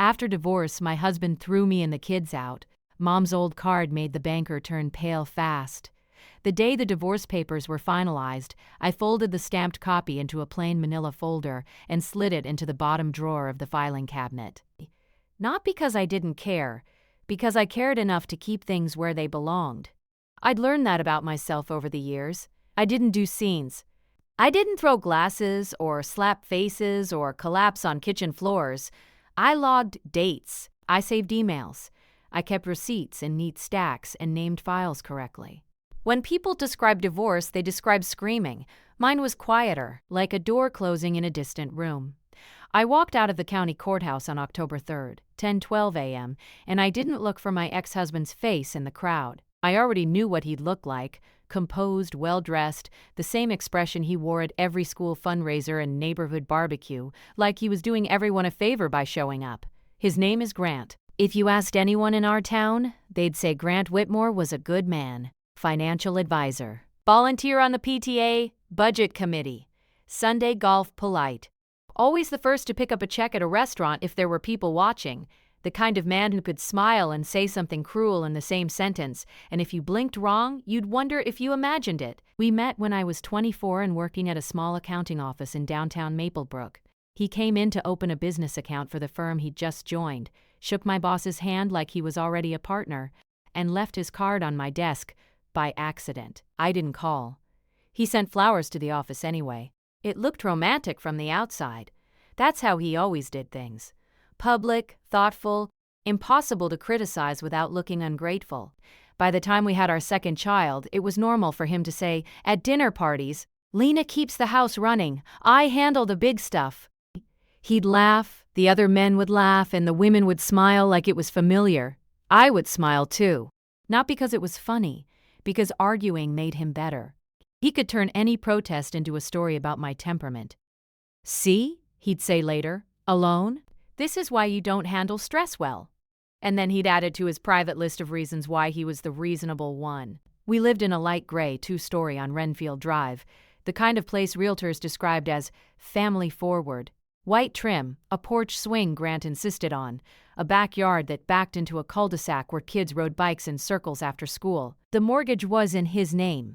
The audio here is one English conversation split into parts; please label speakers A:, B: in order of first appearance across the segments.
A: After divorce, my husband threw me and the kids out. Mom's old card made the banker turn pale fast. The day the divorce papers were finalized, I folded the stamped copy into a plain manila folder and slid it into the bottom drawer of the filing cabinet. Not because I didn't care, because I cared enough to keep things where they belonged. I'd learned that about myself over the years. I didn't do scenes. I didn't throw glasses or slap faces or collapse on kitchen floors. I logged dates. I saved emails. I kept receipts in neat stacks and named files correctly. When people describe divorce, they describe screaming. Mine was quieter, like a door closing in a distant room. I walked out of the county courthouse on October 3rd, 10:12 a.m., and I didn't look for my ex-husband's face in the crowd. I already knew what he'd look like: composed, well-dressed, the same expression he wore at every school fundraiser and neighborhood barbecue, like he was doing everyone a favor by showing up. His name is Grant. If you asked anyone in our town, they'd say Grant Whitmore was a good man. Financial advisor. Volunteer on the PTA, budget committee. Sunday golf polite. Always the first to pick up a check at a restaurant if there were people watching. The kind of man who could smile and say something cruel in the same sentence, and if you blinked wrong, you'd wonder if you imagined it. We met when I was 24 and working at a small accounting office in downtown Maplebrook. He came in to open a business account for the firm he'd just joined, shook my boss's hand like he was already a partner, and left his card on my desk by accident. I didn't call. He sent flowers to the office anyway. It looked romantic from the outside. That's how he always did things. Public, thoughtful, impossible to criticize without looking ungrateful. By the time we had our second child, it was normal for him to say, at dinner parties, "Lena keeps the house running. I handle the big stuff." He'd laugh, the other men would laugh, and the women would smile like it was familiar. I would smile too. Not because it was funny, because arguing made him better. He could turn any protest into a story about my temperament. "See," he'd say later, "alone? This is why you don't handle stress well." And then he'd add it to his private list of reasons why he was the reasonable one. We lived in a light gray 2-story on Renfield Drive, the kind of place realtors described as family forward. White trim, a porch swing Grant insisted on, a backyard that backed into a cul-de-sac where kids rode bikes in circles after school. The mortgage was in his name.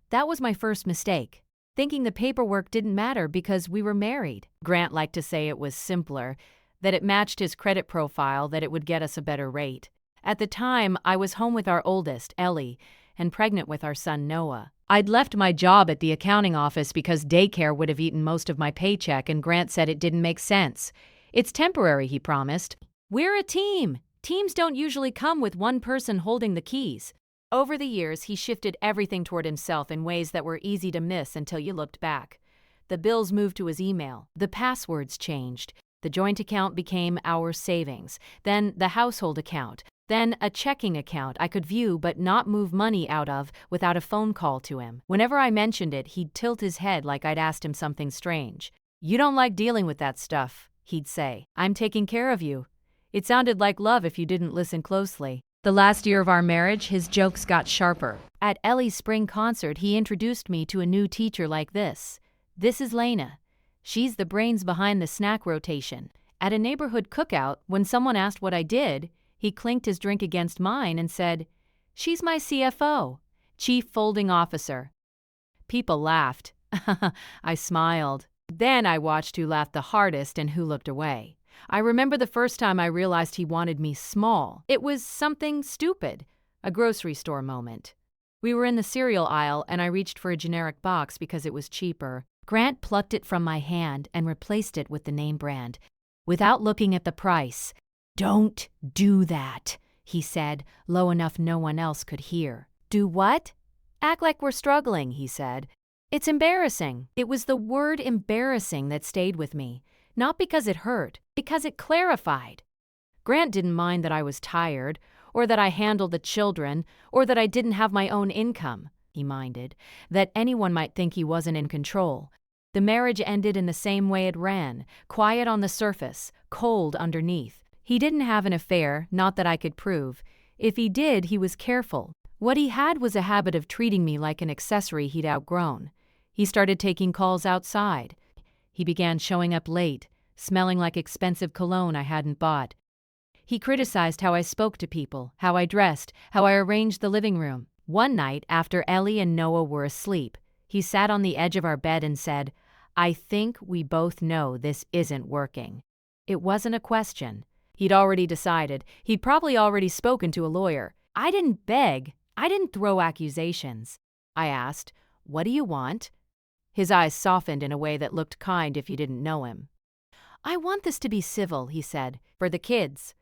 A: That was my first mistake, thinking the paperwork didn't matter because we were married. Grant liked to say it was simpler, that it matched his credit profile, that it would get us a better rate. At the time, I was home with our oldest, Ellie, and pregnant with our son, Noah. I'd left my job at the accounting office because daycare would have eaten most of my paycheck, and Grant said it didn't make sense. "It's temporary," he promised. "We're a team. Teams don't usually come with one person holding the keys." Over the years, he shifted everything toward himself in ways that were easy to miss until you looked back. The bills moved to his email. The passwords changed. The joint account became our savings, then the household account, then a checking account I could view but not move money out of without a phone call to him. Whenever I mentioned it, he'd tilt his head like I'd asked him something strange. "You don't like dealing with that stuff," he'd say. "I'm taking care of you." It sounded like love if you didn't listen closely. The last year of our marriage, his jokes got sharper. At Ellie's spring concert, he introduced me to a new teacher like this. "This is Lena. She's the brains behind the snack rotation." At a neighborhood cookout, when someone asked what I did, he clinked his drink against mine and said, "She's my CFO, Chief Folding Officer." People laughed. I smiled. Then I watched who laughed the hardest and who looked away. I remember the first time I realized he wanted me small. It was something stupid, a grocery store moment. We were in the cereal aisle and I reached for a generic box because it was cheaper. Grant plucked it from my hand and replaced it with the name brand, without looking at the price. "Don't do that," he said, low enough no one else could hear. "Do what?" "Act like we're struggling," he said. "It's embarrassing." It was the word embarrassing that stayed with me, not because it hurt, because it clarified. Grant didn't mind that I was tired, or that I handled the children, or that I didn't have my own income. He minded that anyone might think he wasn't in control. The marriage ended in the same way it ran, quiet on the surface, cold underneath. He didn't have an affair, not that I could prove. If he did, he was careful. What he had was a habit of treating me like an accessory he'd outgrown. He started taking calls outside. He began showing up late, smelling like expensive cologne I hadn't bought. He criticized how I spoke to people, how I dressed, how I arranged the living room. One night, after Ellie and Noah were asleep, he sat on the edge of our bed and said, "I think we both know this isn't working." It wasn't a question. He'd already decided. He'd probably already spoken to a lawyer. I didn't beg. I didn't throw accusations. I asked, "What do you want?" His eyes softened in a way that looked kind if you didn't know him. "I want this to be civil," he said, "for the kids."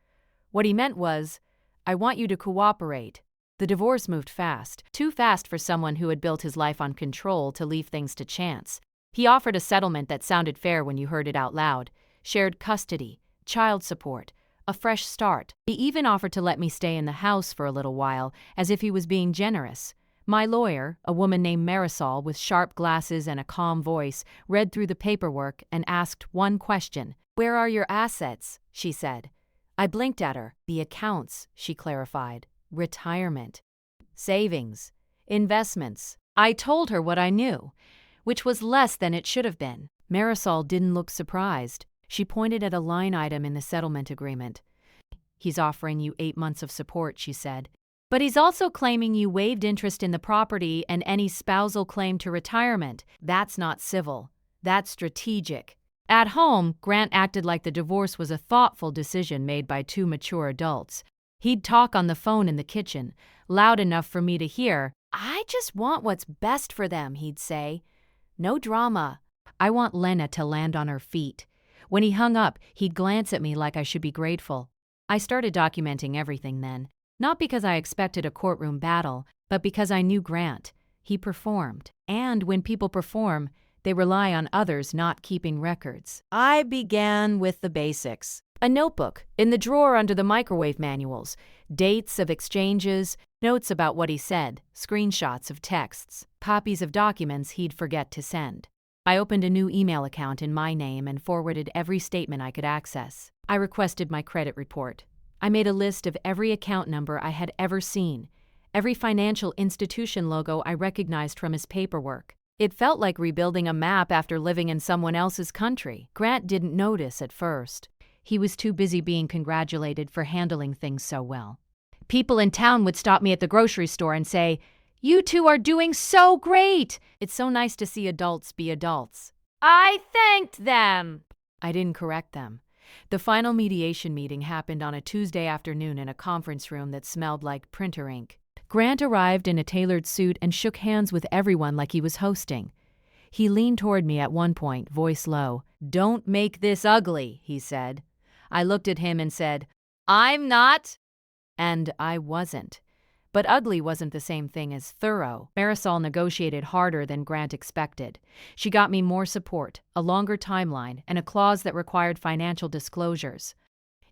A: What he meant was, "I want you to cooperate." The divorce moved fast, too fast for someone who had built his life on control to leave things to chance. He offered a settlement that sounded fair when you heard it out loud: shared custody, child support, a fresh start. He even offered to let me stay in the house for a little while, as if he was being generous. My lawyer, a woman named Marisol with sharp glasses and a calm voice, read through the paperwork and asked one question. "Where are your assets?" she said. I blinked at her. "The accounts," she clarified. "Retirement. Savings. Investments." I told her what I knew, which was less than it should have been. Marisol didn't look surprised. She pointed at a line item in the settlement agreement. "He's offering you 8 months of support," she said. "But he's also claiming you waived interest in the property and any spousal claim to retirement. That's not civil. That's strategic." At home, Grant acted like the divorce was a thoughtful decision made by two mature adults. He'd talk on the phone in the kitchen, loud enough for me to hear. "I just want what's best for them," he'd say. "No drama. I want Lena to land on her feet." When he hung up, he'd glance at me like I should be grateful. I started documenting everything then, not because I expected a courtroom battle, but because I knew Grant. He performed, and when people perform, they rely on others not keeping records. I began with the basics. A notebook in the drawer under the microwave manuals, dates of exchanges, notes about what he said, screenshots of texts, copies of documents he'd forget to send. I opened a new email account in my name and forwarded every statement I could access. I requested my credit report. I made a list of every account number I had ever seen, every financial institution logo I recognized from his paperwork. It felt like rebuilding a map after living in someone else's country. Grant didn't notice at first. He was too busy being congratulated for handling things so well. People in town would stop me at the grocery store and say, "You two are doing so great!" It's so nice to see adults be adults. I thanked them. I didn't correct them. The final mediation meeting happened on a Tuesday afternoon in a conference room that smelled like printer ink. Grant arrived in a tailored suit and shook hands with everyone like he was hosting. He leaned toward me at one point, voice low. "Don't make this ugly," he said. I looked at him and said, "I'm not." And I wasn't. But ugly wasn't the same thing as thorough. Marisol negotiated harder than Grant expected. She got me more support, a longer timeline, and a clause that required financial disclosures.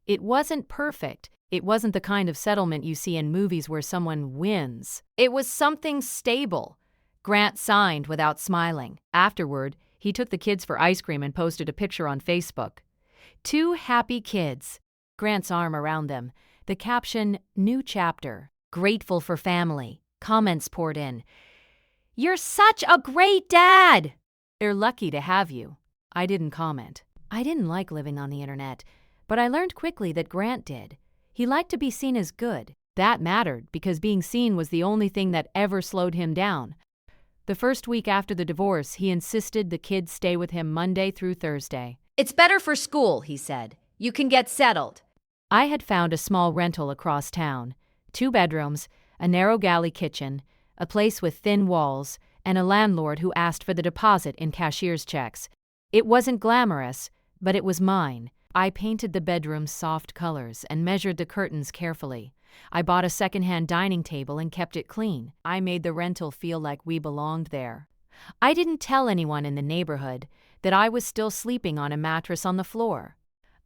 A: It wasn't perfect. It wasn't the kind of settlement you see in movies where someone wins. It was something stable. Grant signed without smiling. Afterward, he took the kids for ice cream and posted a picture on Facebook. 2 happy kids. Grant's arm around them. The caption, "New chapter. Grateful for family." Comments poured in. "You're such a great dad!" "They're lucky to have you." I didn't comment. I didn't like living on the internet, but I learned quickly that Grant did. He liked to be seen as good. That mattered because being seen was the only thing that ever slowed him down. The first week after the divorce, he insisted the kids stay with him Monday through Thursday. "It's better for school," he said. "You can get settled." I had found a small rental across town. 2 bedrooms, a narrow galley kitchen, a place with thin walls, and a landlord who asked for the deposit in cashier's checks. It wasn't glamorous, but it was mine. I painted the bedroom's soft colors and measured the curtains carefully. I bought a secondhand dining table and kept it clean. I made the rental feel like we belonged there. I didn't tell anyone in the neighborhood that I was still sleeping on a mattress on the floor.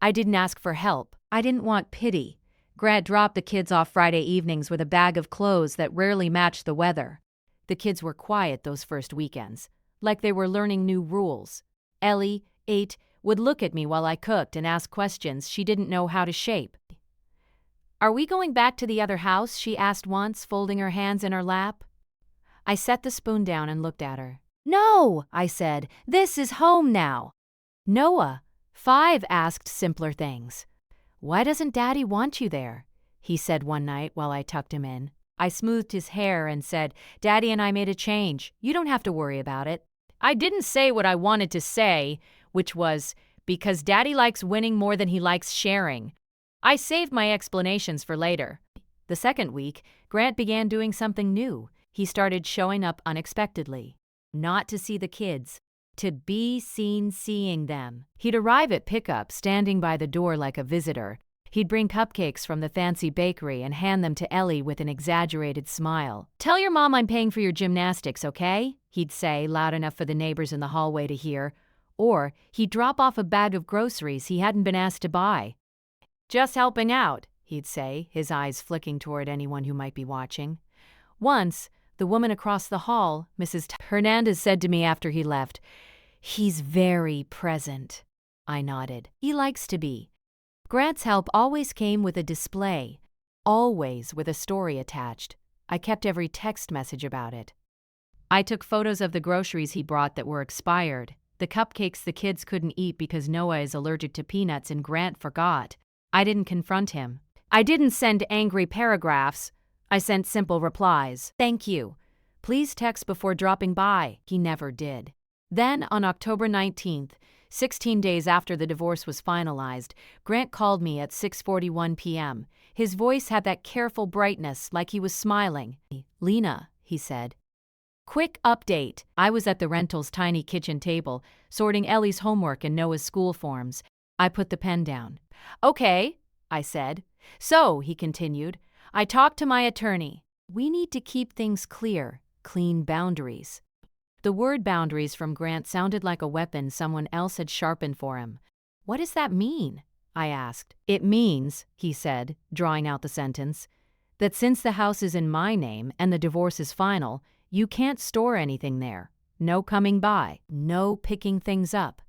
A: I didn't ask for help. I didn't want pity. Grant dropped the kids off Friday evenings with a bag of clothes that rarely matched the weather. The kids were quiet those first weekends, like they were learning new rules. Ellie, 8, would look at me while I cooked and ask questions she didn't know how to shape. "Are we going back to the other house?" she asked once, folding her hands in her lap. I set the spoon down and looked at her. "No," I said. "This is home now." Noah, 5, asked simpler things. "Why doesn't Daddy want you there?" he said one night while I tucked him in. I smoothed his hair and said, "Daddy and I made a change. You don't have to worry about it." I didn't say what I wanted to say, which was, because Daddy likes winning more than he likes sharing. I saved my explanations for later. The second week, Grant began doing something new. He started showing up unexpectedly. Not to see the kids, to be seen seeing them. He'd arrive at pickup, standing by the door like a visitor. He'd bring cupcakes from the fancy bakery and hand them to Ellie with an exaggerated smile. "Tell your mom I'm paying for your gymnastics, okay?" he'd say, loud enough for the neighbors in the hallway to hear. Or he'd drop off a bag of groceries he hadn't been asked to buy. "Just helping out," he'd say, his eyes flicking toward anyone who might be watching. Once, the woman across the hall, Mrs. Hernandez, said to me after he left, "He's very present." I nodded. He likes to be. Grant's help always came with a display, always with a story attached. I kept every text message about it. I took photos of the groceries he brought that were expired, the cupcakes the kids couldn't eat because Noah is allergic to peanuts and Grant forgot. I didn't confront him. I didn't send angry paragraphs. I sent simple replies. "Thank you. Please text before dropping by." He never did. Then, on October 19th, 16 days after the divorce was finalized, Grant called me at 6:41 p.m. His voice had that careful brightness, like he was smiling. "Lena," he said. "Quick update." I was at the rental's tiny kitchen table, sorting Ellie's homework and Noah's school forms. I put the pen down. "Okay," I said. "So," he continued, "I talked to my attorney. We need to keep things clear, clean boundaries." The word boundaries from Grant sounded like a weapon someone else had sharpened for him. "What does that mean?" I asked. "It means," he said, drawing out the sentence, "that since the house is in my name and the divorce is final, you can't store anything there. No coming by. No picking things up."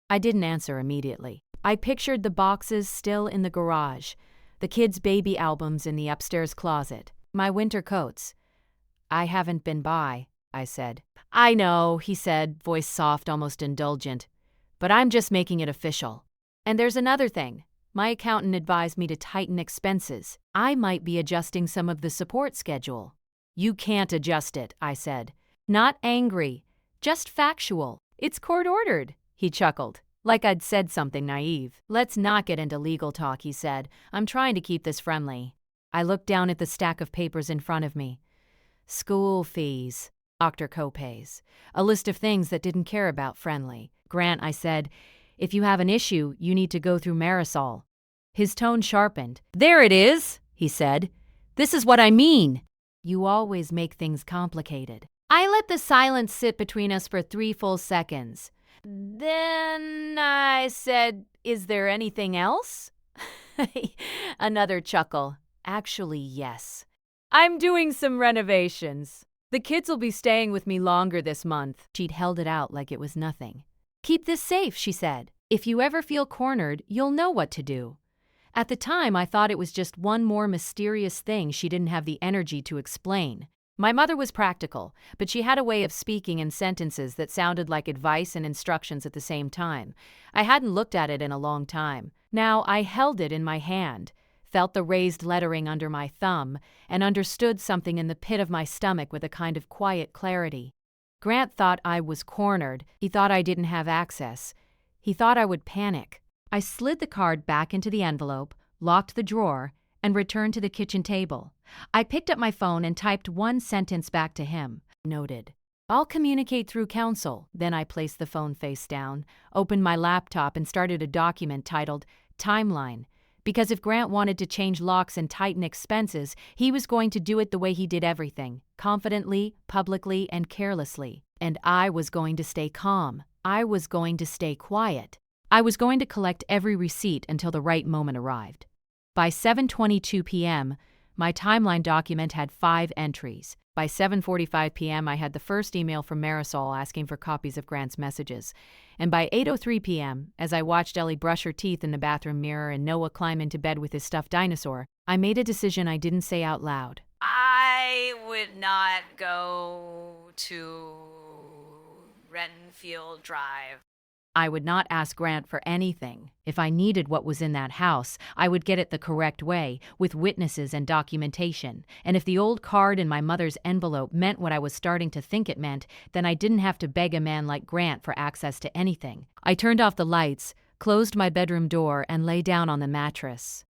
A: I didn't answer immediately. I pictured the boxes still in the garage, the kids' baby albums in the upstairs closet, my winter coats. "I haven't been by," I said. "I know," he said, voice soft, almost indulgent, "but I'm just making it official. And there's another thing. My accountant advised me to tighten expenses. I might be adjusting some of the support schedule." "You can't adjust it," I said. Not angry, just factual. "It's court-ordered," he chuckled, like I'd said something naive. "Let's not get into legal talk," he said. "I'm trying to keep this friendly." I looked down at the stack of papers in front of me. School fees. Doctor copays. A list of things that didn't care about friendly. "Grant," I said, "if you have an issue, you need to go through Marisol." His tone sharpened. "There it is," he said. "This is what I mean." You always make things complicated. I let the silence sit between us for 3 full seconds. Then I said, "Is there anything else?" Another chuckle. "Actually, yes. I'm doing some renovations. The kids will be staying with me longer this month." She'd held it out like it was nothing. "Keep this safe," she said. "If you ever feel cornered, you'll know what to do." At the time, I thought it was just one more mysterious thing she didn't have the energy to explain. My mother was practical, but she had a way of speaking in sentences that sounded like advice and instructions at the same time. I hadn't looked at it in a long time. Now I held it in my hand, felt the raised lettering under my thumb, and understood something in the pit of my stomach with a kind of quiet clarity. Grant thought I was cornered. He thought I didn't have access. He thought I would panic. I slid the card back into the envelope, locked the drawer, and returned to the kitchen table. I picked up my phone and typed one sentence back to him. Noted. "I'll communicate through counsel." Then I placed the phone face down, opened my laptop, and started a document titled Timeline. Because if Grant wanted to change locks and tighten expenses, he was going to do it the way he did everything, confidently, publicly, and carelessly. And I was going to stay calm. I was going to stay quiet. I was going to collect every receipt until the right moment arrived. By 7:22 p.m., my timeline document had 5 entries. By 7:45 p.m., I had the first email from Marisol asking for copies of Grant's messages. And by 8:03 p.m., as I watched Ellie brush her teeth in the bathroom mirror and Noah climb into bed with his stuffed dinosaur, I made a decision I didn't say out loud. I would not go to Renfield Drive. I would not ask Grant for anything. If I needed what was in that house, I would get it the correct way, with witnesses and documentation. And if the old card in my mother's envelope meant what I was starting to think it meant, then I didn't have to beg a man like Grant for access to anything. I turned off the lights, closed my bedroom door, and lay down on the mattress.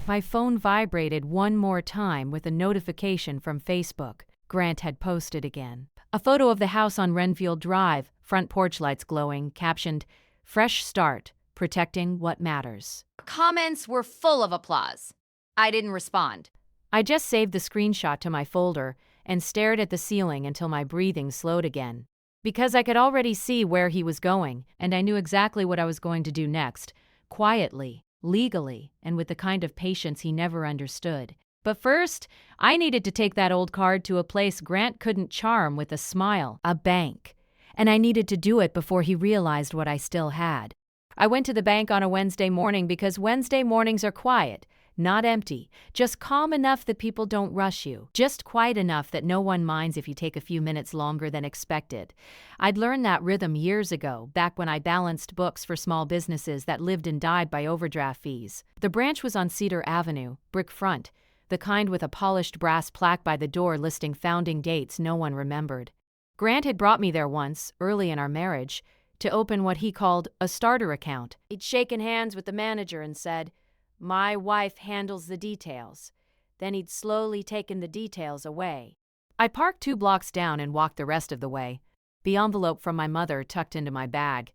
A: My phone vibrated one more time with a notification from Facebook. Grant had posted again. A photo of the house on Renfield Drive, front porch lights glowing, captioned, "Fresh start, protecting what matters."
B: Comments were full of applause. I didn't respond.
A: I just saved the screenshot to my folder and stared at the ceiling until my breathing slowed again. Because I could already see where he was going, and I knew exactly what I was going to do next, quietly, legally, and with the kind of patience he never understood. But first, I needed to take that old card to a place Grant couldn't charm with a smile, a bank. And I needed to do it before he realized what I still had. I went to the bank on a Wednesday morning because Wednesday mornings are quiet, not empty, just calm enough that people don't rush you, just quiet enough that no one minds if you take a few minutes longer than expected. I'd learned that rhythm years ago, back when I balanced books for small businesses that lived and died by overdraft fees. The branch was on Cedar Avenue, brick front, the kind with a polished brass plaque by the door listing founding dates no one remembered. Grant had brought me there once, early in our marriage, to open what he called a starter account. He'd shaken hands with the manager and said, "My wife handles the details." Then he'd slowly taken the details away. I parked 2 blocks down and walked the rest of the way, the envelope from my mother tucked into my bag.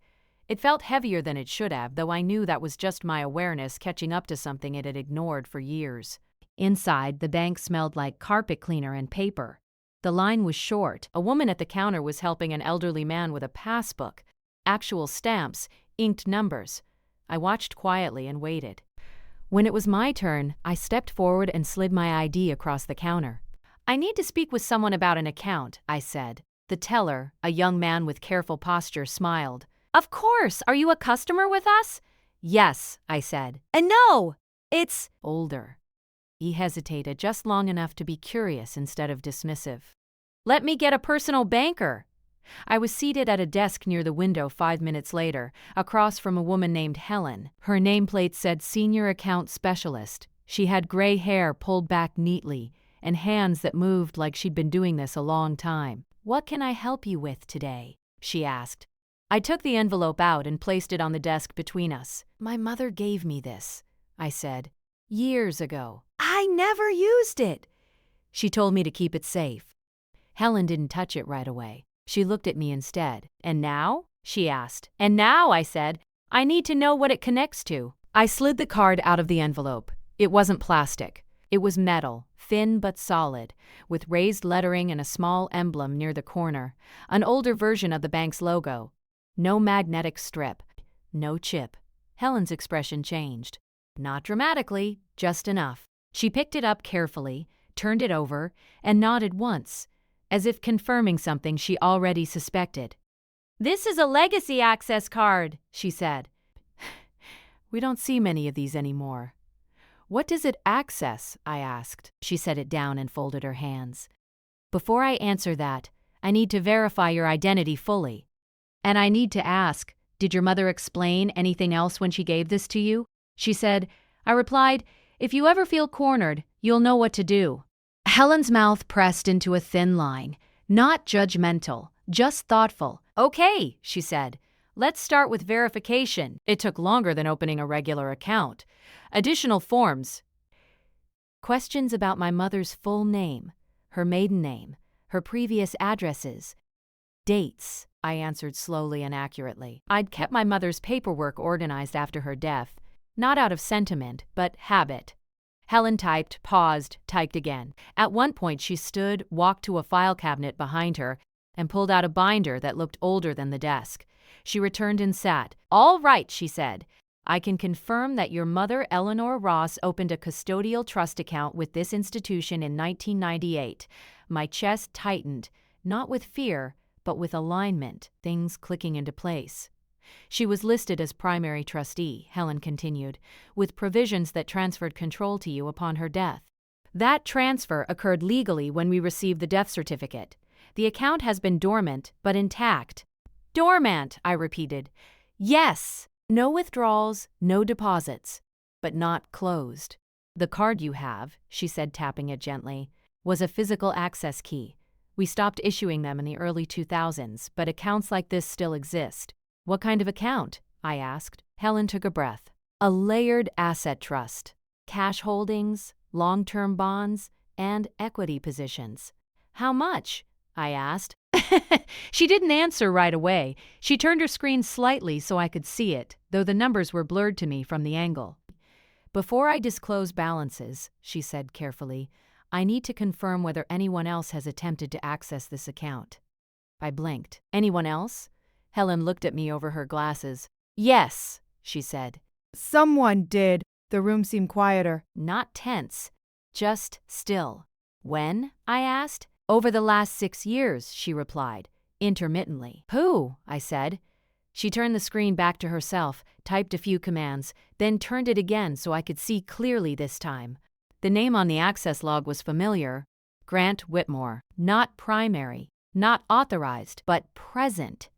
A: It felt heavier than it should have, though I knew that was just my awareness catching up to something it had ignored for years. Inside, the bank smelled like carpet cleaner and paper. The line was short. A woman at the counter was helping an elderly man with a passbook, actual stamps, inked numbers. I watched quietly and waited. When it was my turn, I stepped forward and slid my ID across the counter. "I need to speak with someone about an account," I said. The teller, a young man with careful posture, smiled. "Of course! Are you a customer with us?" "Yes," I said. "And no! It's older." He hesitated just long enough to be curious instead of dismissive. "Let me get a personal banker." I was seated at a desk near the window 5 minutes later, across from a woman named Helen. Her nameplate said Senior Account Specialist. She had gray hair pulled back neatly and hands that moved like she'd been doing this a long time. "What can I help you with today?" she asked. I took the envelope out and placed it on the desk between us. "My mother gave me this," I said, "years ago. I never used it." She told me to keep it safe. Helen didn't touch it right away. She looked at me instead. "And now?" she asked. "And now," I said, "I need to know what it connects to." I slid the card out of the envelope. It wasn't plastic. It was metal, thin but solid, with raised lettering and a small emblem near the corner, an older version of the bank's logo. No magnetic strip. No chip. Helen's expression changed. Not dramatically, just enough. She picked it up carefully, turned it over, and nodded once, as if confirming something she already suspected. "This is a legacy access card," she said. "We don't see many of these anymore." "What does it access?" I asked. She set it down and folded her hands. "Before I answer that, I need to verify your identity fully. And I need to ask, did your mother explain anything else when she gave this to you?" She said. I replied, "If you ever feel cornered, you'll know what to do." Helen's mouth pressed into a thin line, not judgmental, just thoughtful. "Okay," she said. "Let's start with verification." It took longer than opening a regular account. Additional forms. Questions about my mother's full name, her maiden name, her previous addresses. Dates, I answered slowly and accurately. I'd kept my mother's paperwork organized after her death, not out of sentiment, but habit. Helen typed, paused, typed again. At one point she stood, walked to a file cabinet behind her, and pulled out a binder that looked older than the desk. She returned and sat. "All right," she said. "I can confirm that your mother, Eleanor Ross, opened a custodial trust account with this institution in 1998. My chest tightened, not with fear, but with alignment, things clicking into place. She was listed as primary trustee," Helen continued, "with provisions that transferred control to you upon her death. That transfer occurred legally when we received the death certificate. The account has been dormant, but intact." Dormant, I repeated. Yes. No withdrawals, no deposits, but not closed. The card you have, she said, tapping it gently, was a physical access key. We stopped issuing them in the early 2000s, but accounts like this still exist. What kind of account? I asked. Helen took a breath. A layered asset trust. Cash holdings, long-term bonds, and equity positions. How much? I asked. She didn't answer right away. She turned her screen slightly so I could see it, though the numbers were blurred to me from the angle. Before I disclose balances, she said carefully, I need to confirm whether anyone else has attempted to access this account. I blinked. Anyone else? Helen looked at me over her glasses. Yes, she said.
C: Someone did. The room seemed quieter.
A: Not tense, just still. When? I asked. Over the last 6 years, she replied, intermittently. Who? I said. She turned the screen back to herself, typed a few commands, then turned it again so I could see clearly this time. The name on the access log was familiar. Grant Whitmore. Not primary, not authorized, but present.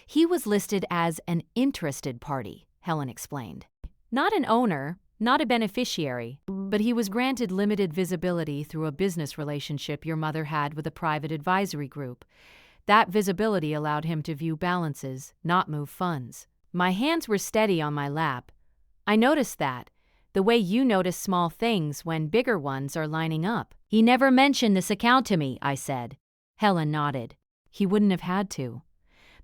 A: He was listed as an interested party, Helen explained. Not an owner, not a beneficiary, but he was granted limited visibility through a business relationship your mother had with a private advisory group. That visibility allowed him to view balances, not move funds. My hands were steady on my lap. I noticed that, the way you notice small things when bigger ones are lining up. He never mentioned this account to me, I said. Helen nodded. He wouldn't have had to.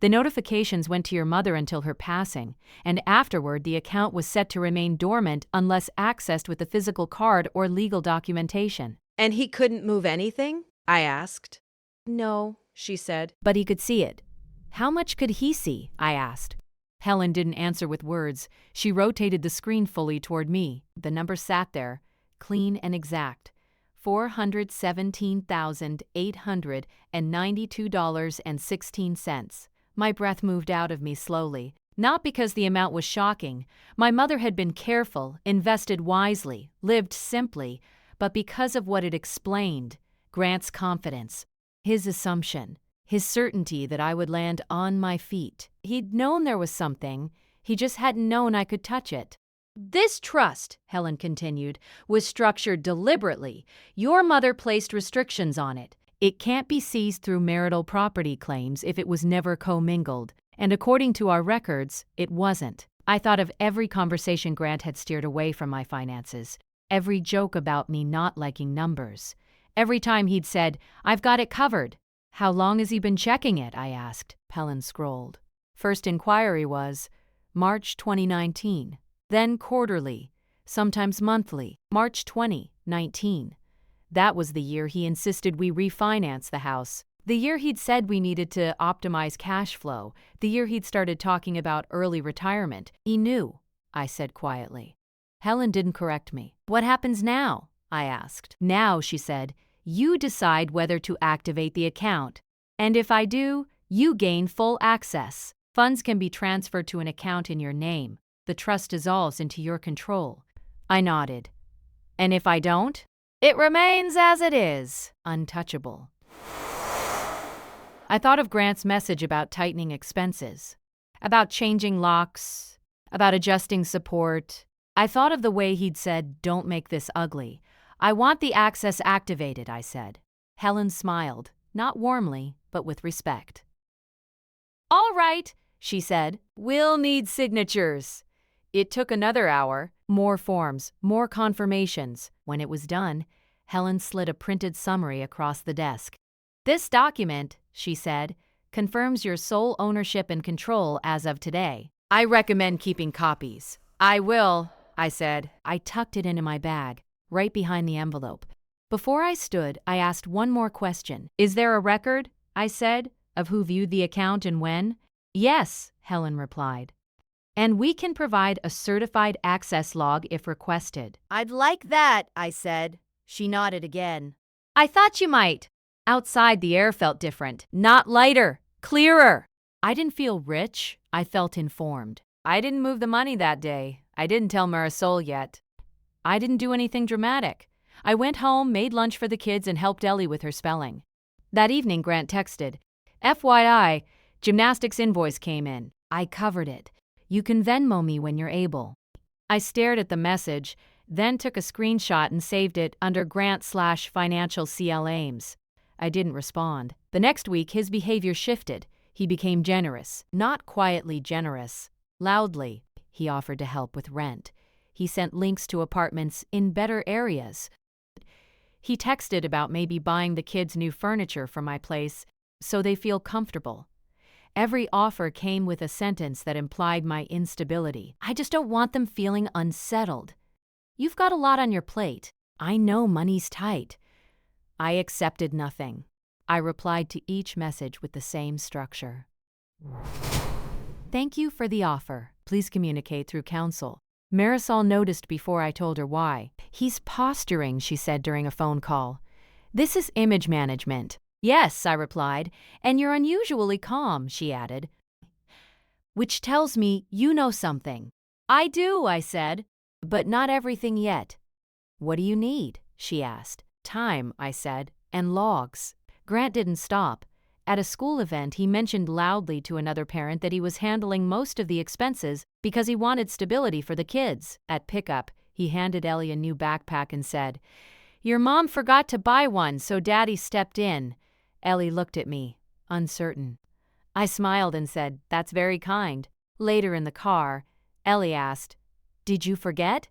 A: The notifications went to your mother until her passing, and afterward the account was set to remain dormant unless accessed with a physical card or legal documentation.
D: And he couldn't move anything? I asked. No, she said.
A: But he could see it. How much could he see? I asked. Helen didn't answer with words. She rotated the screen fully toward me. The number sat there, clean and exact. $417,892.16. My breath moved out of me slowly. Not because the amount was shocking. My mother had been careful, invested wisely, lived simply, but because of what it explained. Grant's confidence, his assumption, his certainty that I would land on my feet. He'd known there was something, he just hadn't known I could touch it. This trust, Helen continued, was structured deliberately. Your mother placed restrictions on it. It can't be seized through marital property claims if it was never commingled, and according to our records, it wasn't. I thought of every conversation Grant had steered away from my finances, every joke about me not liking numbers. Every time he'd said, I've got it covered. How long has he been checking it? I asked. Helen scrolled. First inquiry was March 2019, then quarterly, sometimes monthly, March 2019. That was the year he insisted we refinance the house. The year he'd said we needed to optimize cash flow. The year he'd started talking about early retirement. He knew, I said quietly. Helen didn't correct me. What happens now? I asked. Now, she said, you decide whether to activate the account. And if I do, you gain full access. Funds can be transferred to an account in your name. The trust dissolves into your control. I nodded. And if I don't? It remains as it is, untouchable. I thought of Grant's message about tightening expenses, about changing locks, about adjusting support. I thought of the way he'd said, don't make this ugly. I want the access activated, I said. Helen smiled, not warmly, but with respect. All right, she said. We'll need signatures. It took another hour, more forms, more confirmations. When it was done, Helen slid a printed summary across the desk. This document, she said, confirms your sole ownership and control as of today. I recommend keeping copies. I will, I said. I tucked it into my bag, right behind the envelope. Before I stood, I asked one more question. Is there a record, I said, of who viewed the account and when? Yes, Helen replied. And we can provide a certified access log if requested. I'd like that, I said. She nodded again. I thought you might. Outside, the air felt different. Not lighter, clearer. I didn't feel rich. I felt informed. I didn't move the money that day. I didn't tell Marisol yet. I didn't do anything dramatic. I went home, made lunch for the kids, and helped Ellie with her spelling. That evening, Grant texted, FYI, Gymnastics invoice came in. I covered it. You can Venmo me when you're able. I stared at the message, then took a screenshot and saved it under Grant/financial CL Ames. I didn't respond. The next week, his behavior shifted. He became generous. Not quietly generous. Loudly. He offered to help with rent. He sent links to apartments in better areas. He texted about maybe buying the kids new furniture for my place so they feel comfortable. Every offer came with a sentence that implied my instability. I just don't want them feeling unsettled. You've got a lot on your plate. I know money's tight. I accepted nothing. I replied to each message with the same structure. Thank you for the offer. Please communicate through counsel. Marisol noticed before I told her why. He's posturing, she said during a phone call. This is image management. Yes, I replied, and you're unusually calm, she added. Which tells me you know something. I do, I said, but not everything yet. What do you need? She asked. Time, I said, and logs. Grant didn't stop. At a school event, he mentioned loudly to another parent that he was handling most of the expenses because he wanted stability for the kids. At pickup, he handed Ellie a new backpack and said, Your mom forgot to buy one, so Daddy stepped in. Ellie looked at me, uncertain. I smiled and said, That's very kind. Later in the car, Ellie asked, Did you forget?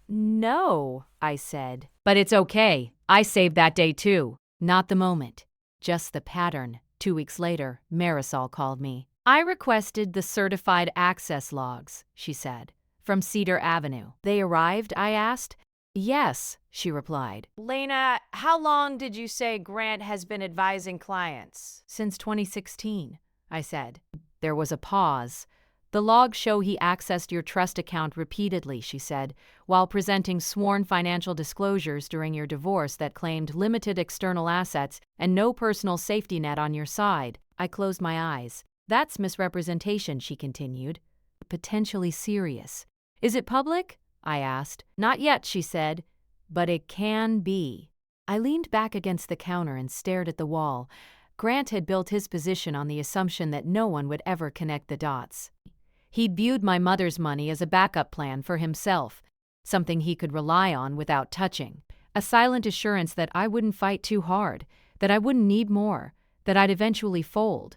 A: No, I said. But it's okay. I saved that day too. Not the moment, just the pattern. 2 weeks later, Marisol called me. I requested the certified access logs, she said, from Cedar Avenue. They arrived, I asked. Yes, she replied.
E: Lena, how long did you say Grant has been advising clients?
A: Since 2016, I said. There was a pause. The logs show he accessed your trust account repeatedly, she said, while presenting sworn financial disclosures during your divorce that claimed limited external assets and no personal safety net on your side. I closed my eyes. That's misrepresentation, she continued. Potentially serious. Is it public? I asked. Not yet, she said, but it can be. I leaned back against the counter and stared at the wall. Grant had built his position on the assumption that no one would ever connect the dots. He'd viewed my mother's money as a backup plan for himself, something he could rely on without touching, a silent assurance that I wouldn't fight too hard, that I wouldn't need more, that I'd eventually fold.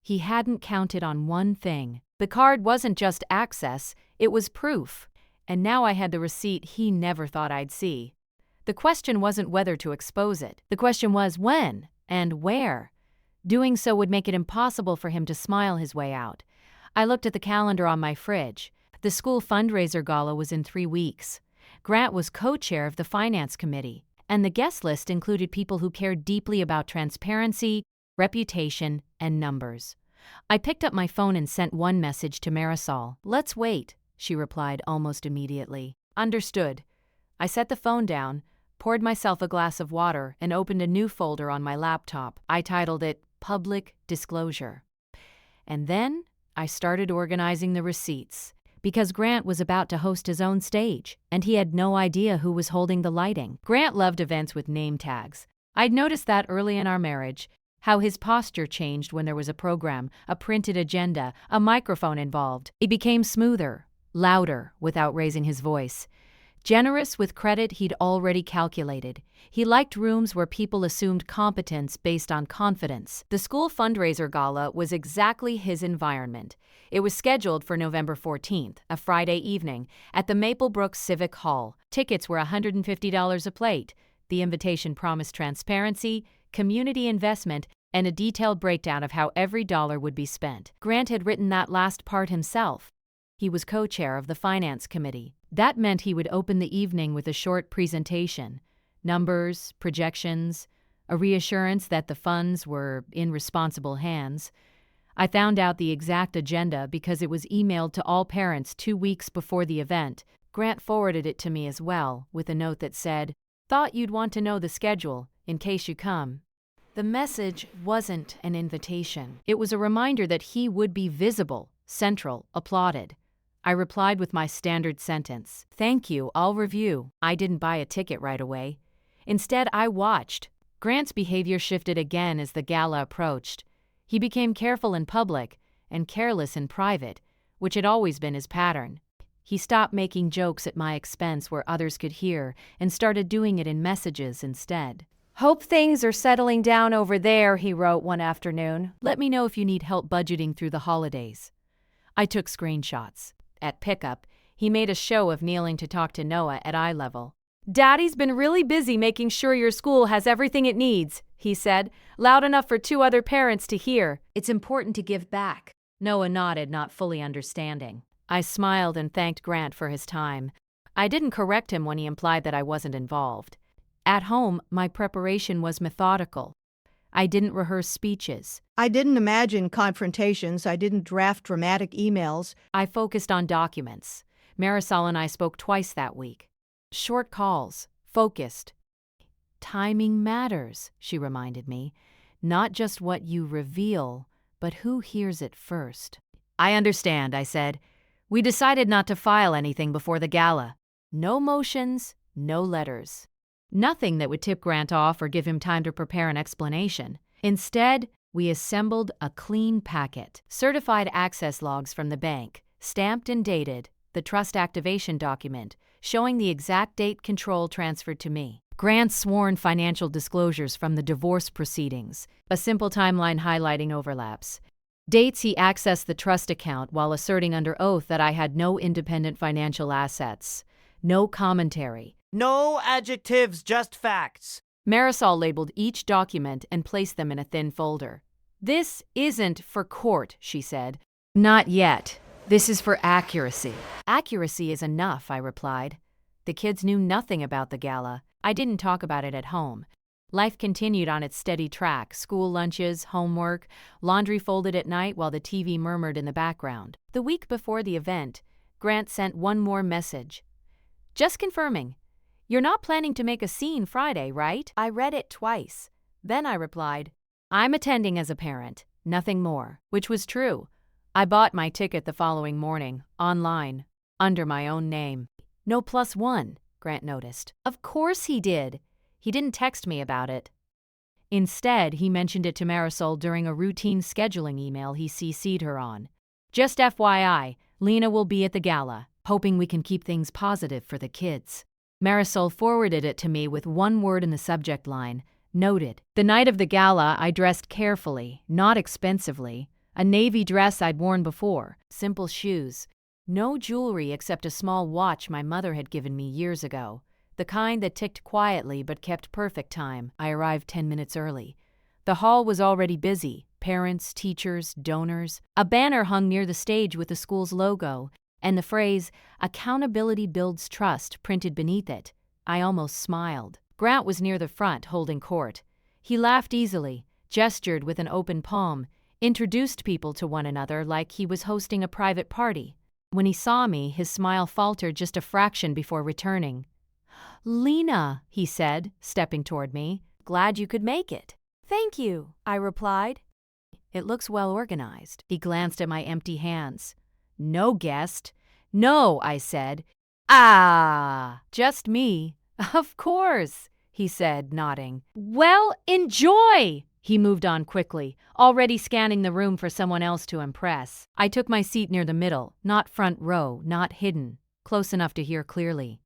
A: He hadn't counted on one thing. The card wasn't just access, it was proof, and now I had the receipt he never thought I'd see. The question wasn't whether to expose it. The question was when and where. Doing so would make it impossible for him to smile his way out. I looked at the calendar on my fridge. The school fundraiser gala was in 3 weeks. Grant was co-chair of the finance committee, and the guest list included people who cared deeply about transparency, reputation, and numbers. I picked up my phone and sent one message to Marisol. Let's wait, she replied almost immediately. Understood. I set the phone down, poured myself a glass of water, and opened a new folder on my laptop. I titled it Public Disclosure. And then I started organizing the receipts, because Grant was about to host his own stage, and he had no idea who was holding the lighting. Grant loved events with name tags. I'd noticed that early in our marriage, how his posture changed when there was a program, a printed agenda, a microphone involved. He became smoother, louder, without raising his voice. Generous with credit he'd already calculated. He liked rooms where people assumed competence based on confidence. The school fundraiser gala was exactly his environment. It was scheduled for November 14th, a Friday evening, at the Maplebrook Civic Hall. Tickets were $150 a plate. The invitation promised transparency, community investment, and a detailed breakdown of how every dollar would be spent. Grant had written that last part himself. He was co-chair of the finance committee. That meant he would open the evening with a short presentation. Numbers, projections, a reassurance that the funds were in responsible hands. I found out the exact agenda because it was emailed to all parents 2 weeks before the event. Grant forwarded it to me as well, with a note that said, "Thought you'd want to know the schedule, in case you come." The message wasn't an invitation. It was a reminder that he would be visible, central, applauded. I replied with my standard sentence, "Thank you, I'll review." I didn't buy a ticket right away. Instead, I watched. Grant's behavior shifted again as the gala approached. He became careful in public and careless in private, which had always been his pattern. He stopped making jokes at my expense where others could hear and started doing it in messages instead.
E: Hope things are settling down over there, he wrote one afternoon.
A: Let me know if you need help budgeting through the holidays. I took screenshots. At pickup, he made a show of kneeling to talk to Noah at eye level.
E: Daddy's been really busy making sure your school has everything it needs, he said, loud enough for 2 other parents to hear.
A: It's important to give back. Noah nodded, not fully understanding. I smiled and thanked Grant for his time. I didn't correct him when he implied that I wasn't involved. At home, my preparation was methodical. I didn't rehearse speeches.
C: I didn't imagine confrontations. I didn't draft dramatic emails.
A: I focused on documents. Marisol and I spoke twice that week. Short calls, focused. Timing matters, she reminded me. Not just what you reveal, but who hears it first. I understand, I said. We decided not to file anything before the gala. No motions, no letters. Nothing that would tip Grant off or give him time to prepare an explanation. Instead, we assembled a clean packet. Certified access logs from the bank, stamped and dated, the trust activation document, showing the exact date control transferred to me. Grant's sworn financial disclosures from the divorce proceedings, a simple timeline highlighting overlaps. Dates he accessed the trust account while asserting under oath that I had no independent financial assets. No commentary.
F: No adjectives, just facts.
A: Marisol labeled each document and placed them in a thin folder. This isn't for court, she said. Not yet. This is for accuracy. Accuracy is enough, I replied. The kids knew nothing about the gala. I didn't talk about it at home. Life continued on its steady track, school lunches, homework, laundry folded at night while the TV murmured in the background. The week before the event, Grant sent one more message. Just confirming. You're not planning to make a scene Friday, right? I read it twice. Then I replied, I'm attending as a parent, nothing more, which was true. I bought my ticket the following morning, online, under my own name. No +1, Grant noticed. Of course he did. He didn't text me about it. Instead, he mentioned it to Marisol during a routine scheduling email he CC'd her on. Just FYI, Lena will be at the gala, hoping we can keep things positive for the kids. Marisol forwarded it to me with one word in the subject line, noted. The night of the gala, I dressed carefully, not expensively. A navy dress I'd worn before, simple shoes. No jewelry except a small watch my mother had given me years ago. The kind that ticked quietly but kept perfect time. I arrived 10 minutes early. The hall was already busy. Parents, teachers, donors. A banner hung near the stage with the school's logo, and the phrase, "Accountability builds trust," printed beneath it. I almost smiled. Grant was near the front, holding court. He laughed easily, gestured with an open palm, introduced people to one another like he was hosting a private party. When he saw me, his smile faltered just a fraction before returning. "Lena," he said, stepping toward me. "Glad you could make it."
E: Thank you, I replied.
A: It looks well organized. He glanced at my empty hands. No guest. No, I said. Ah, just me. Of course, he said, nodding. Well, enjoy! He moved on quickly, already scanning the room for someone else to impress. I took my seat near the middle, not front row, not hidden, close enough to hear clearly.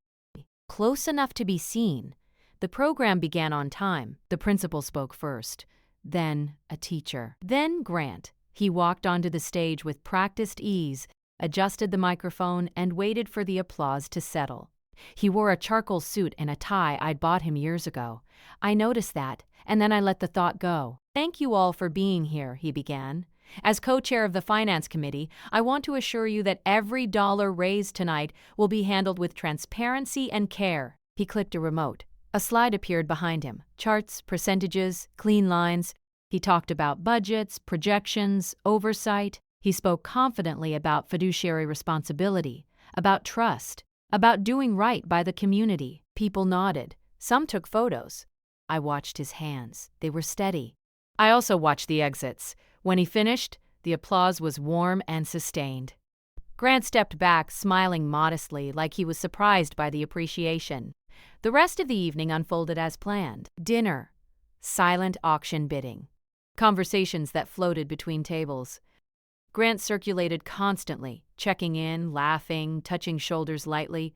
A: Close enough to be seen. The program began on time. The principal spoke first. Then a teacher. Then Grant. He walked onto the stage with practiced ease, adjusted the microphone, and waited for the applause to settle. He wore a charcoal suit and a tie I'd bought him years ago. I noticed that, and then I let the thought go. Thank you all for being here, he began. As co-chair of the Finance Committee, I want to assure you that every dollar raised tonight will be handled with transparency and care. He clicked a remote. A slide appeared behind him. Charts, percentages, clean lines. He talked about budgets, projections, oversight. He spoke confidently about fiduciary responsibility, about trust, about doing right by the community. People nodded. Some took photos. I watched his hands. They were steady. I also watched the exits. When he finished, the applause was warm and sustained. Grant stepped back, smiling modestly, like he was surprised by the appreciation. The rest of the evening unfolded as planned. Dinner. Silent auction bidding. conversations that floated between tables. Grant circulated constantly, checking in, laughing, touching shoulders lightly.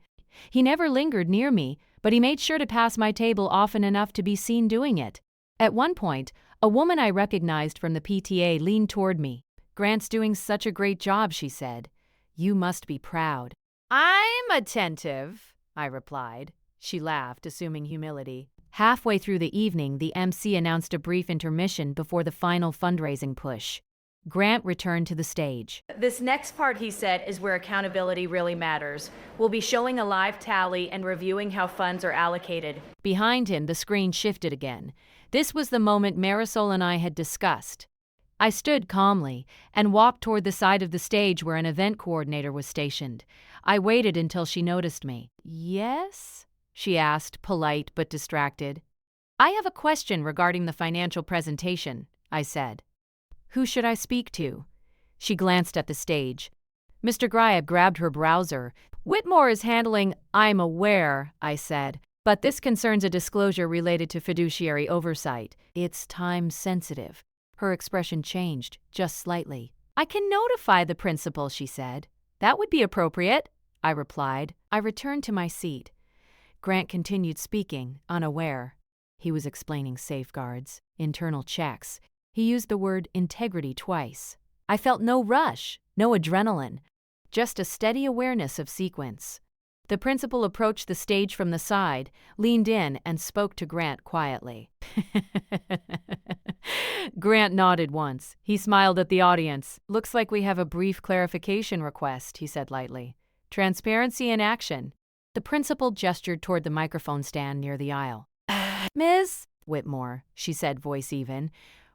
A: He never lingered near me, but he made sure to pass my table often enough to be seen doing it. At one point, a woman I recognized from the PTA leaned toward me. "Grant's doing such a great job," she said. "You must be proud." "I'm attentive," I replied. She laughed, assuming humility. Halfway through the evening, the MC announced a brief intermission before the final fundraising push. Grant returned to the stage.
E: This next part, he said, is where accountability really matters. We'll be showing a live tally and reviewing how funds are allocated.
A: Behind him, the screen shifted again. This was the moment Marisol and I had discussed. I stood calmly and walked toward the side of the stage where an event coordinator was stationed. I waited until she noticed me. "Yes?" she asked, polite but distracted. "I have a question regarding the financial presentation," I said. "Who should I speak to?" She glanced at the stage. Mr. Grieb grabbed her browser. "Whitmore is handling—" "I'm aware," I said, "but this concerns a disclosure related to fiduciary oversight. It's time-sensitive." Her expression changed, just slightly. "I can notify the principal," she said. "That would be appropriate," I replied. I returned to my seat. Grant continued speaking, unaware. He was explaining safeguards, internal checks. He used the word integrity twice. I felt no rush, no adrenaline, just a steady awareness of sequence. The principal approached the stage from the side, leaned in, and spoke to Grant quietly. Grant nodded once. He smiled at the audience. "Looks like we have a brief clarification request," he said lightly. "Transparency in action." The principal gestured toward the microphone stand near the aisle. "Ms. Whitmore," she said, voice even,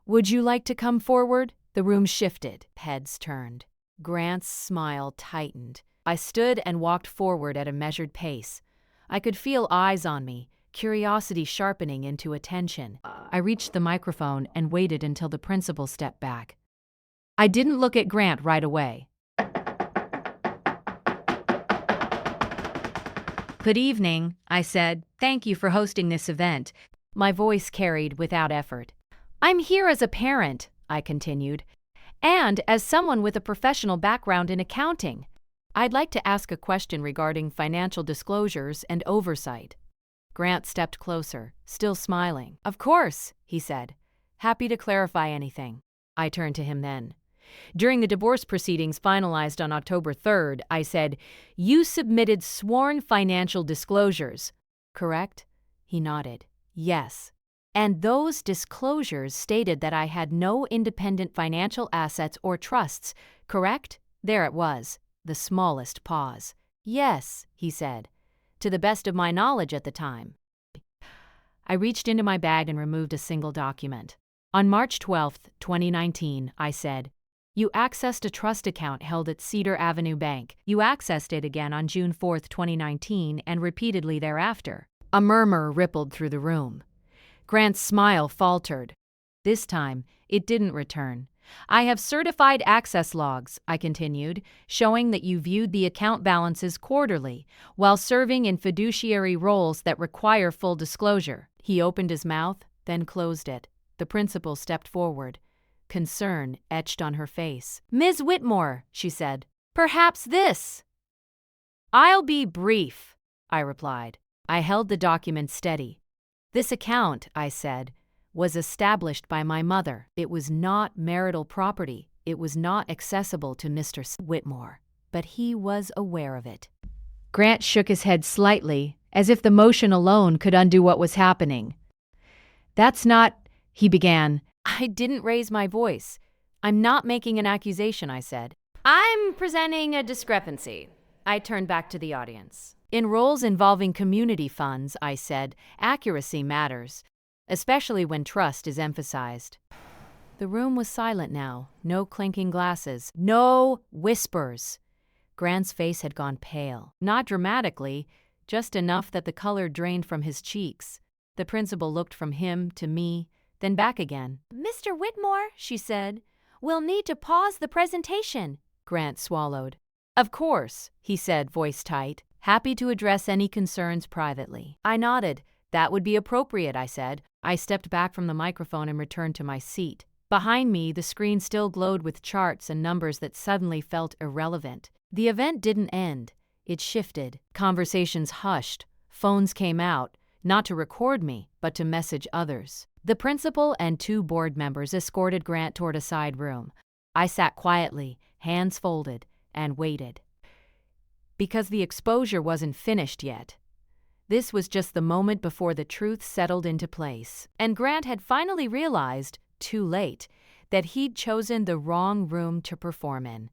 A: "would you like to come forward?" The room shifted. Heads turned. Grant's smile tightened. I stood and walked forward at a measured pace. I could feel eyes on me, curiosity sharpening into attention. I reached the microphone and waited until the principal stepped back. I didn't look at Grant right away. "Good evening," I said. "Thank you for hosting this event." My voice carried without effort. "I'm here as a parent," I continued, "and as someone with a professional background in accounting. I'd like to ask a question regarding financial disclosures and oversight." Grant stepped closer, still smiling. "Of course," he said. "Happy to clarify anything." I turned to him then. During the divorce proceedings finalized on October 3rd, I said, "You submitted sworn financial disclosures, correct?" He nodded. "Yes." "And those disclosures stated that I had no independent financial assets or trusts, correct?" There it was, the smallest pause. "Yes," he said, "to the best of my knowledge at the time." I reached into my bag and removed a single document. On March 12, 2019, I said, "You accessed a trust account held at Cedar Avenue Bank. You accessed it again on June 4, 2019, and repeatedly thereafter." A murmur rippled through the room. Grant's smile faltered. This time, it didn't return. "I have certified access logs," I continued, "showing that you viewed the account balances quarterly, while serving in fiduciary roles that require full disclosure." He opened his mouth, then closed it. The principal stepped forward. Concern etched on her face. "Ms. Whitmore," she said, "perhaps this." "I'll be brief," I replied. I held the document steady. "This account," I said, "was established by my mother. It was not marital property. It was not accessible to Mr. Whitmore, but he was aware of it." Grant shook his head slightly, as if the motion alone could undo what was happening. "That's not—" he began. I didn't raise my voice. "I'm not making an accusation," I said. "I'm presenting a discrepancy." I turned back to the audience. "In roles involving community funds," I said, "accuracy matters, especially when trust is emphasized." The room was silent now. No clinking glasses. No whispers. Grant's face had gone pale. Not dramatically, just enough that the color drained from his cheeks. The principal looked from him to me, then back again. "Mr. Whitmore," she said, "we'll need to pause the presentation." Grant swallowed. "Of course," he said, voice tight, "happy to address any concerns privately." I nodded. "That would be appropriate," I said. I stepped back from the microphone and returned to my seat. Behind me, the screen still glowed with charts and numbers that suddenly felt irrelevant. The event didn't end. It shifted. Conversations hushed. Phones came out, not to record me, but to message others. The principal and 2 board members escorted Grant toward a side room. I sat quietly, hands folded, and waited. Because the exposure wasn't finished yet. This was just the moment before the truth settled into place. And Grant had finally realized, too late, that he'd chosen the wrong room to perform in.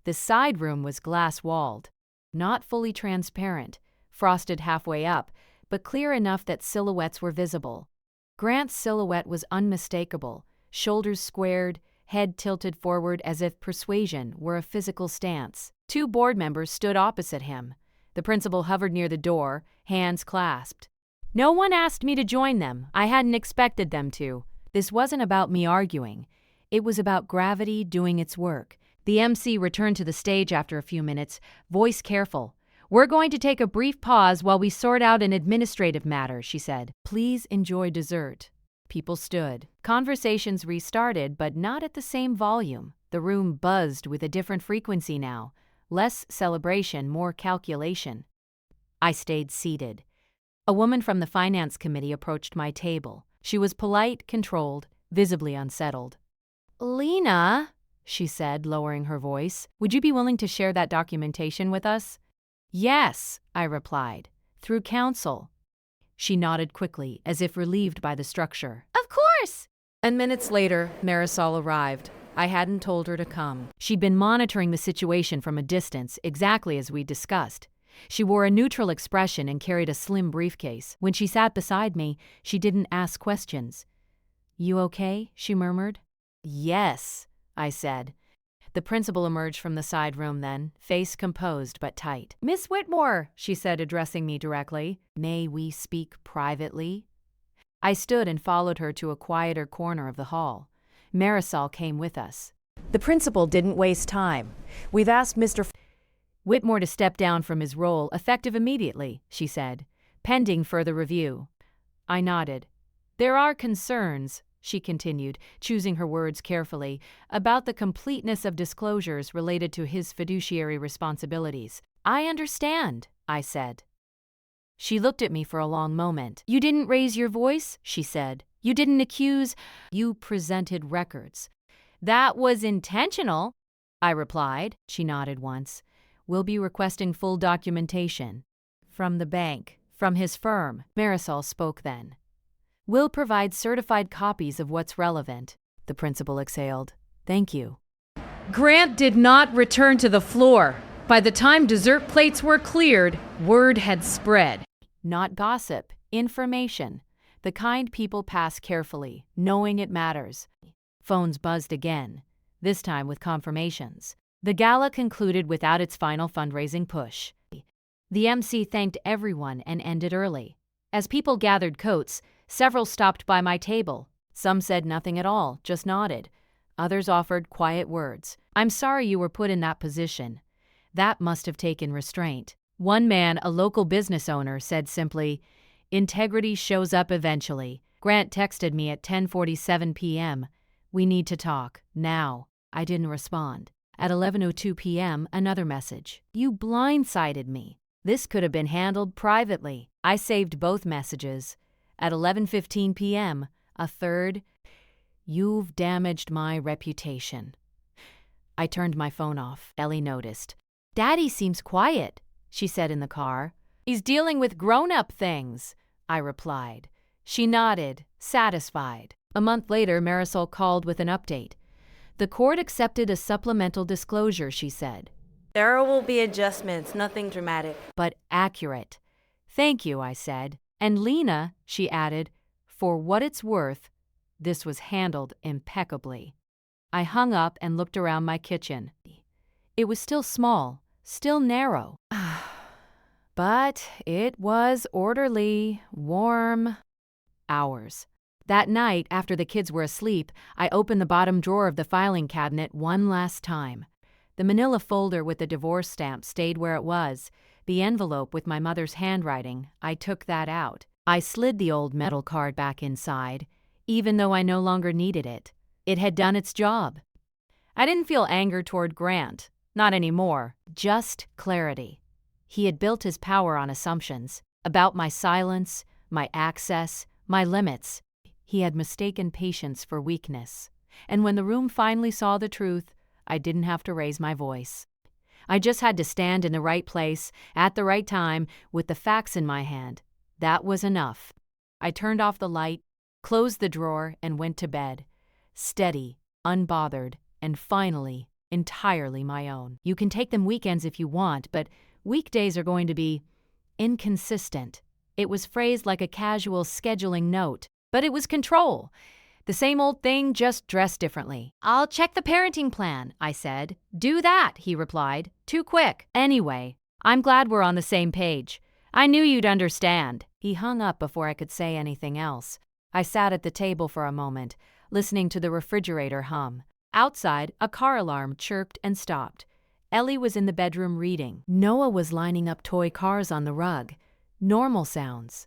A: The side room was glass-walled, not fully transparent, frosted halfway up, but clear enough that silhouettes were visible. Grant's silhouette was unmistakable, shoulders squared, head tilted forward as if persuasion were a physical stance. 2 board members stood opposite him. The principal hovered near the door, hands clasped. No one asked me to join them. I hadn't expected them to. This wasn't about me arguing. It was about gravity doing its work. The MC returned to the stage after a few minutes, voice careful. We're going to take a brief pause while we sort out an administrative matter, she said. Please enjoy dessert. People stood. Conversations restarted, but not at the same volume. The room buzzed with a different frequency now. Less celebration, more calculation. I stayed seated. A woman from the finance committee approached my table. She was polite, controlled, visibly unsettled. Lena, she said, lowering her voice, would you be willing to share that documentation with us? Yes, I replied. Through counsel. She nodded quickly, as if relieved by the structure. Of course! And minutes later, Marisol arrived. I hadn't told her to come. She'd been monitoring the situation from a distance, exactly as we discussed. She wore a neutral expression and carried a slim briefcase. When she sat beside me, she didn't ask questions. You okay? She murmured. Yes, I said. The principal emerged from the side room then, face composed but tight. Miss Whitmore, she said, addressing me directly. May we speak privately? I stood and followed her to a quieter corner of the hall. Marisol came with us.
G: The principal didn't waste time. We've asked Mr.
A: Whitmore to step down from his role, effective immediately, she said, pending further review. I nodded. There are concerns, she continued, choosing her words carefully, about the completeness of disclosures related to his fiduciary responsibilities. I understand, I said. She looked at me for a long moment. You didn't raise your voice, she said. You didn't accuse. You presented records. That was intentional, I replied. She nodded once. We'll be requesting full documentation. From the bank, from his firm, Marisol spoke then. We'll provide certified copies of what's relevant, the principal exhaled. Thank you.
H: Grant did not return to the floor. By the time dessert plates were cleared, word had spread.
A: Not gossip, information. The kind people pass carefully, knowing it matters. Phones buzzed again, this time with confirmations. The gala concluded without its final fundraising push. The MC thanked everyone and ended early. As people gathered coats, several stopped by my table. Some said nothing at all, just nodded. Others offered quiet words. I'm sorry you were put in that position. That must have taken restraint. One man, a local business owner, said simply, Integrity shows up eventually. Grant texted me at 10:47 p.m. We need to talk, now. I didn't respond. At 11:02 p.m., another message. You blindsided me. This could have been handled privately. I saved both messages. At 11:15 p.m., a third. You've damaged my reputation. I turned my phone off. Ellie noticed. Daddy seems quiet, she said in the car. He's dealing with grown-up things, I replied. She nodded, satisfied. A month later, Marisol called with an update. The court accepted a supplemental disclosure, she said.
G: There will be adjustments, nothing dramatic.
A: But accurate. Thank you, I said. And Lena, she added, for what it's worth, this was handled impeccably. I hung up and looked around my kitchen. It was still small, still narrow. But it was orderly, warm. Hours. That night, after the kids were asleep, I opened the bottom drawer of the filing cabinet one last time. The manila folder with the divorce stamp stayed where it was. The envelope with my mother's handwriting, I took that out. I slid the old metal card back inside, even though I no longer needed it. It had done its job. I didn't feel anger toward Grant. Not anymore. Just clarity. He had built his power on assumptions about my silence, my access, my limits. He had mistaken patience for weakness. And when the room finally saw the truth, I didn't have to raise my voice. I just had to stand in the right place, at the right time, with the facts in my hand. That was enough. I turned off the light, closed the drawer, and went to bed. Steady, unbothered, and finally, entirely my own. You can take them weekends if you want, but weekdays are going to be inconsistent. It was phrased like a casual scheduling note, but it was control. The same old thing, just dressed differently. "I'll check the parenting plan," I said. "Do that," he replied. "Too quick." "Anyway, I'm glad we're on the same page. I knew you'd understand." He hung up before I could say anything else. I sat at the table for a moment, listening to the refrigerator hum. Outside, a car alarm chirped and stopped. Ellie was in the bedroom reading. Noah was lining up toy cars on the rug. Normal sounds.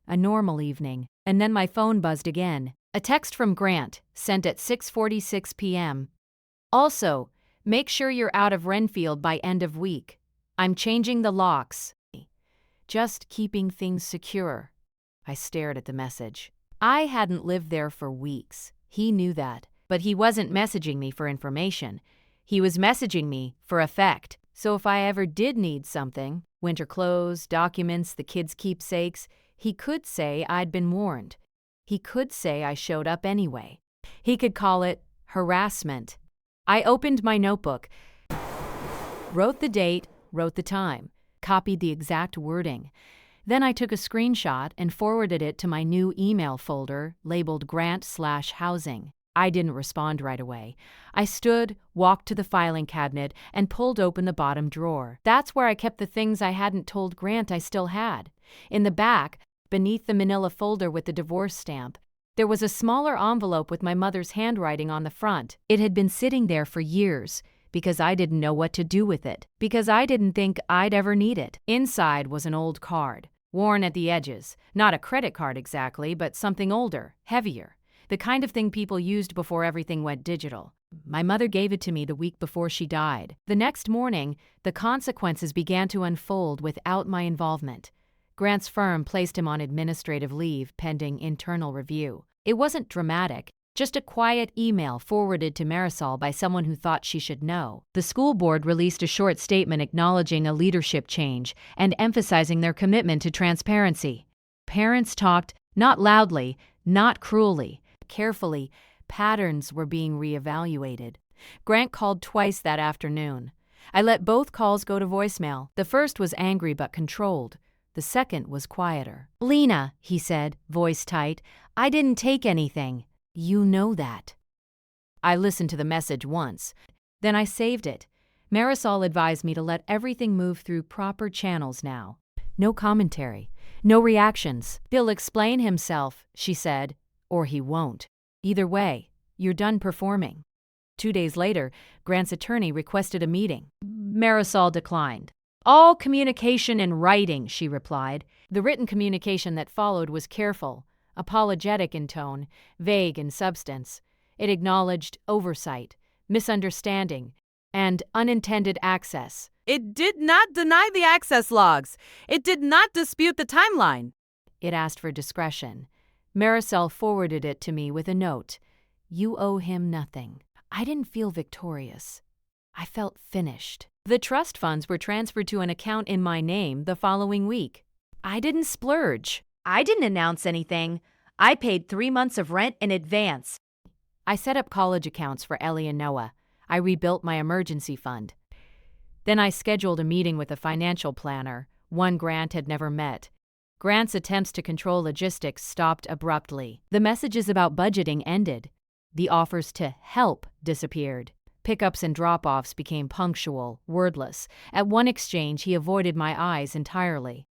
A: A normal evening. And then my phone buzzed again. A text from Grant, sent at 6:46 p.m. "Also, make sure you're out of Renfield by end of week. I'm changing the locks. Just keeping things secure." I stared at the message. I hadn't lived there for weeks. He knew that. But he wasn't messaging me for information. He was messaging me for effect. So if I ever did need something, winter clothes, documents, the kids' keepsakes, he could say I'd been warned. He could say I showed up anyway. He could call it harassment. I opened my notebook, wrote the date, wrote the time, copied the exact wording. Then I took a screenshot and forwarded it to my new email folder labeled Grant/housing. I didn't respond right away. I stood, walked to the filing cabinet, and pulled open the bottom drawer. That's where I kept the things I hadn't told Grant I still had. In the back, beneath the manila folder with the divorce stamp, there was a smaller envelope with my mother's handwriting on the front. It had been sitting there for years, because I didn't know what to do with it, because I didn't think I'd ever need it. Inside was an old card, worn at the edges. Not a credit card exactly, but something older, heavier. The kind of thing people used before everything went digital. My mother gave it to me the week before she died. The next morning, the consequences began to unfold without my involvement. Grant's firm placed him on administrative leave pending internal review. It wasn't dramatic, just a quiet email forwarded to Marisol by someone who thought she should know. The school board released a short statement acknowledging a leadership change and emphasizing their commitment to transparency. Parents talked, not loudly, not cruelly. Carefully, patterns were being reevaluated. Grant called twice that afternoon. I let both calls go to voicemail. The first was angry but controlled. The second was quieter. "Lena," he said, voice tight, "I didn't take anything. You know that." I listened to the message once. Then I saved it. Marisol advised me to let everything move through proper channels now. No commentary. No reactions. "He'll explain himself," she said. "Or he won't. Either way, you're done performing." 2 days later, Grant's attorney requested a meeting. Marisol declined. "All communication in writing," she replied. The written communication that followed was careful, apologetic in tone, vague in substance. It acknowledged oversight, misunderstanding, and unintended access.
D: It did not deny the access logs. It did not dispute the timeline.
A: It asked for discretion. Marisol forwarded it to me with a note. "You owe him nothing." I didn't feel victorious. I felt finished. The trust funds were transferred to an account in my name the following week. I didn't splurge. I didn't announce anything. I paid 3 months of rent in advance. I set up college accounts for Ellie and Noah. I rebuilt my emergency fund. Then I scheduled a meeting with a financial planner, one Grant had never met. Grant's attempts to control logistics stopped abruptly. The messages about budgeting ended. The offers to help disappeared. Pickups and drop-offs became punctual, wordless. At one exchange, he avoided my eyes entirely.